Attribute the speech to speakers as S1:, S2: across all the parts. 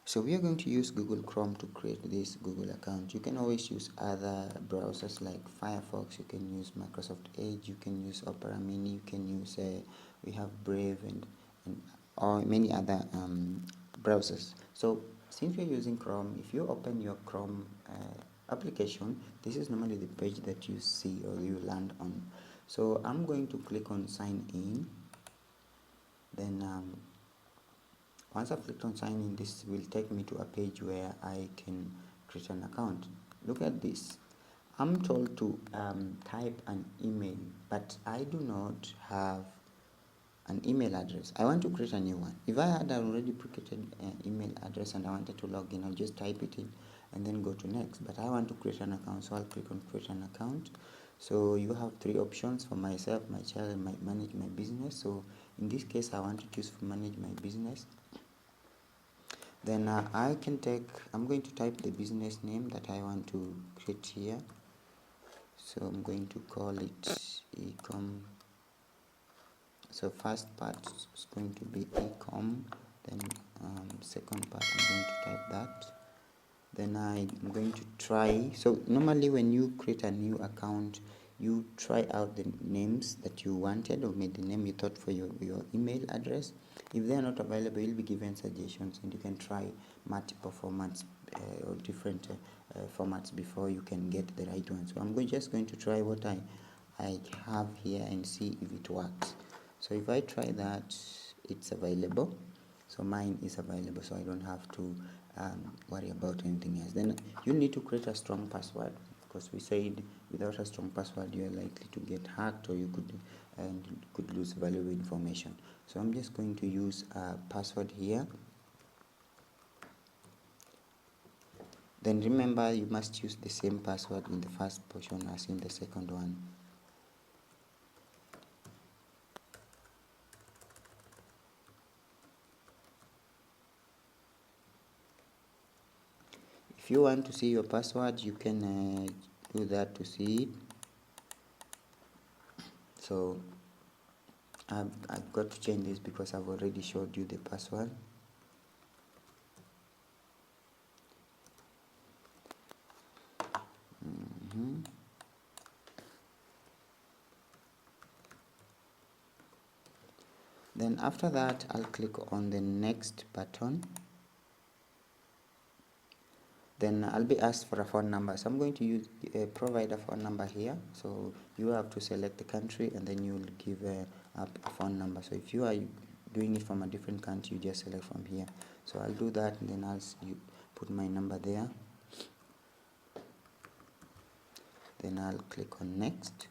S1: So we are going to use Google Chrome to create this Google account. You can always use other browsers like Firefox, you can use Microsoft Edge, you can use Opera Mini, you can use we have Brave and or many other browsers. So since we're using Chrome, if you open your Chrome application, this is normally the page that you see or you land on. So I'm going to click on sign in. Then once I've clicked on sign in, this will take me to a page where I can create an account. Look at this. I'm told to type an email, but I do not have an email address. I want to create a new one. If I had already created an email address and I wanted to log in, I'll just type it in and then go to next. But I want to create an account, so I'll click on create an account. So you have three options: for myself, my child, and manage my business. So in this case, I want to choose for manage my business. Then I'm going to type the business name that I want to create here. So I'm going to call it ecom. So first part is going to be ecom, then second part I'm going to type that. Then I'm going to try. So normally when you create a new account, you try out the names that you wanted, or maybe the name you thought for your email address. If they are not available, you'll be given suggestions, and you can try multiple formats or different formats before you can get the right one. So I'm just going to try what I have here and see if it works. So if I try that, it's available. So mine is available, so I don't have to worry about anything else. Then you need to create a strong password, because we said without a strong password you are likely to get hacked, or you could lose valuable information. So I'm just going to use a password here. Then remember, you must use the same password in the first portion as in the second one. If you want to see your password, you can do that to see it. So I've got to change this because I've already showed you the password. Then after that, I'll click on the next button. Then I'll be asked for a phone number, so I'm going to provide a phone number here. So you have to select the country, and then you'll give a phone number. So if you are doing it from a different country, you just select from here. So I'll do that, and then I'll put my number there. Then I'll click on next.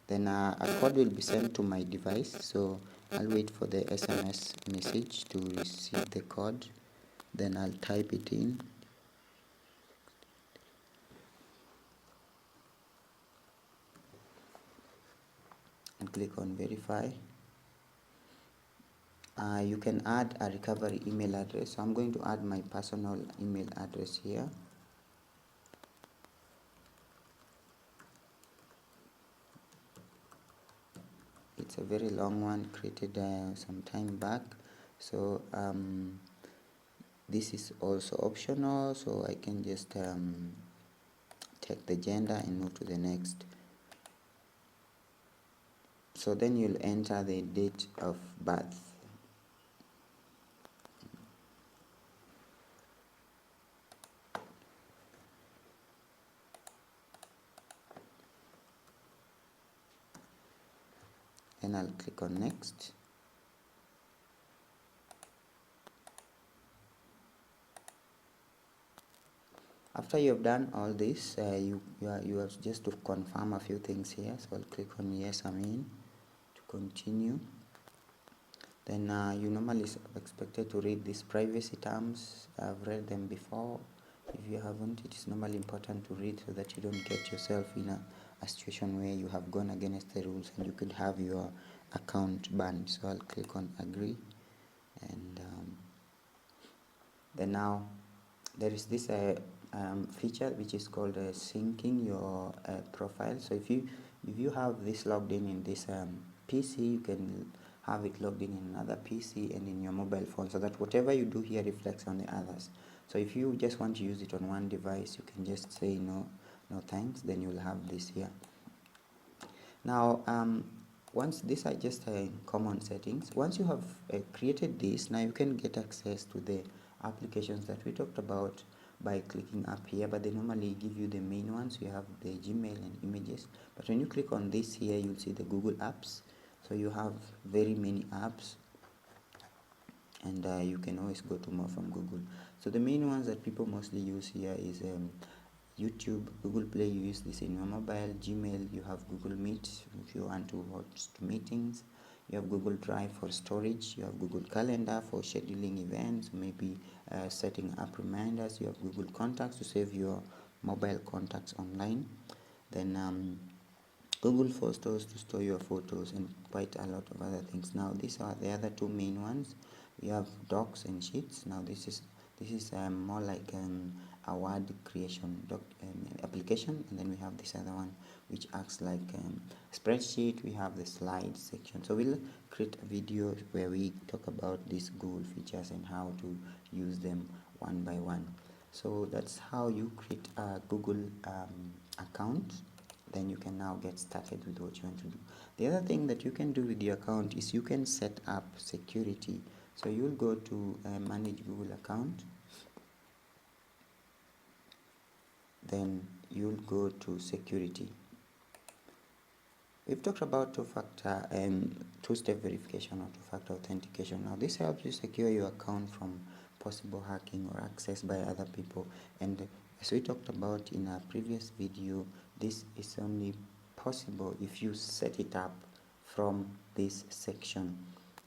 S1: Then a code will be sent to my device, so I'll wait for the SMS message to receive the code. Then I'll type it in. And click on verify. You can add a recovery email address, so I'm going to add my personal email address here. It's a very long one, created some time back. So this is also optional, so I can just take the gender and move to the next. So then you'll enter the date of birth. And I'll click on next. After you have done all this, you have just to confirm a few things here. So I'll click on yes, I'm in, to continue. Then you normally expected to read these privacy terms. I've read them before. If you haven't, it is normally important to read so that you don't get yourself in a situation where you have gone against the rules and you could have your account banned. So I'll click on agree, and then now there is this feature which is called syncing your profile. So if you have this logged in this PC, you can have it logged in another PC and in your mobile phone, so that whatever you do here reflects on the others. So if you just want to use it on one device, you can just say no thanks, then you'll have this here. Now once these are just common settings, once you have created this, now you can get access to the applications that we talked about by clicking up here, but they normally give you the main ones. You have the Gmail and images, but when you click on this here, you'll see the Google apps. So you have very many apps, and you can always go to more from Google. So the main ones that people mostly use here is YouTube, Google Play, you use this in your mobile. Gmail, you have Google Meet if you want to host meetings. You have Google Drive for storage. You have Google Calendar for scheduling events, maybe setting up reminders. You have Google Contacts to save your mobile contacts online. Then Google Photos to store your photos, and quite a lot of other things. Now these are the other two main ones. We have Docs and Sheets. Now this is more like a word creation application, and then we have this other one which acts like spreadsheet. We have the slides section. So we'll create a video where we talk about these Google features and how to use them one by one. So that's how you create a Google account. Then you can now get started with what you want to do. The other thing that you can do with your account is you can set up security. So you'll go to manage Google account, then you'll go to security. We've talked about two-factor and two-step verification or two-factor authentication. Now this helps you secure your account from possible hacking or access by other people, and as we talked about in our previous video, this is only possible if you set it up from this section,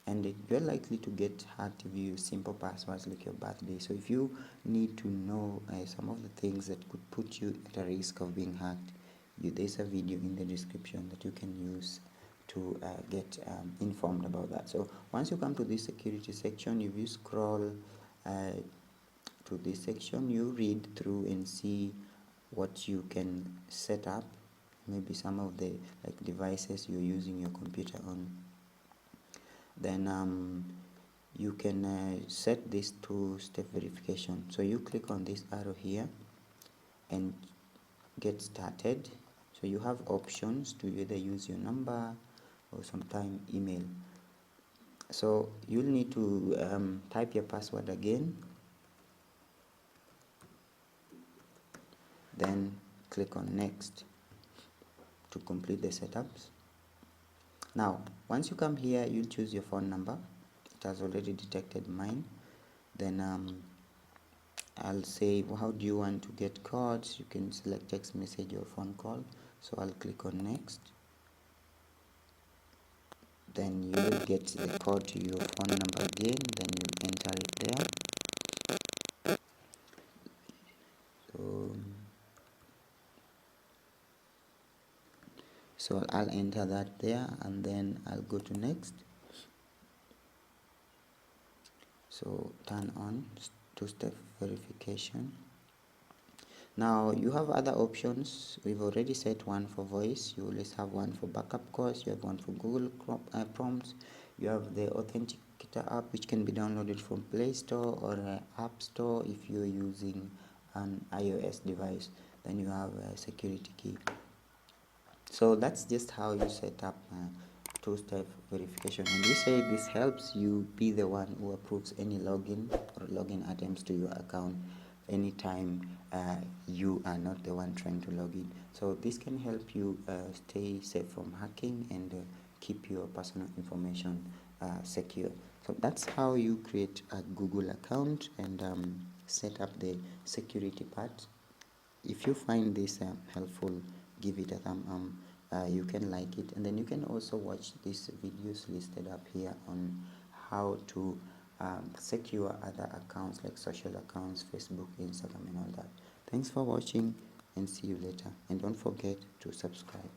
S1: and you're likely to get hacked if you use simple passwords like your birthday. So if you need to know some of the things that could put you at a risk of being hacked, there's a video in the description that you can use to get informed about that. So once you come to this security section, if you scroll to this section, you read through and see what you can set up, maybe some of the devices you're using your computer on. Then you can set this two-step verification. So you click on this arrow here and get started. So you have options to either use your number or sometime email. So you'll need to type your password again, then click on next to complete the setups. Now once you come here, you'll choose your phone number. It has already detected mine. Then I'll say, well, how do you want to get codes? You can select text message or phone call. So I'll click on next. Then you will get the code to your phone number again, then you enter it there. So I'll enter that there, and then I'll go to next. So turn on two-step verification. Now you have other options. We've already set one for voice. You always have one for backup calls. You have one for Google prompts. You have the Authenticator app, which can be downloaded from Play Store or App Store if you're using an iOS device. Then you have a security key. So that's just how you set up two-step verification. And we say this helps you be the one who approves any login or login attempts to your account anytime you are not the one trying to log in. So this can help you stay safe from hacking and keep your personal information secure. So that's how you create a Google account and set up the security part. If you find this helpful, give it a thumb up. You can like it, and then you can also watch these videos listed up here on how to secure other accounts like social accounts, Facebook, Instagram, and all that. Thanks for watching, and see you later. And don't forget to subscribe.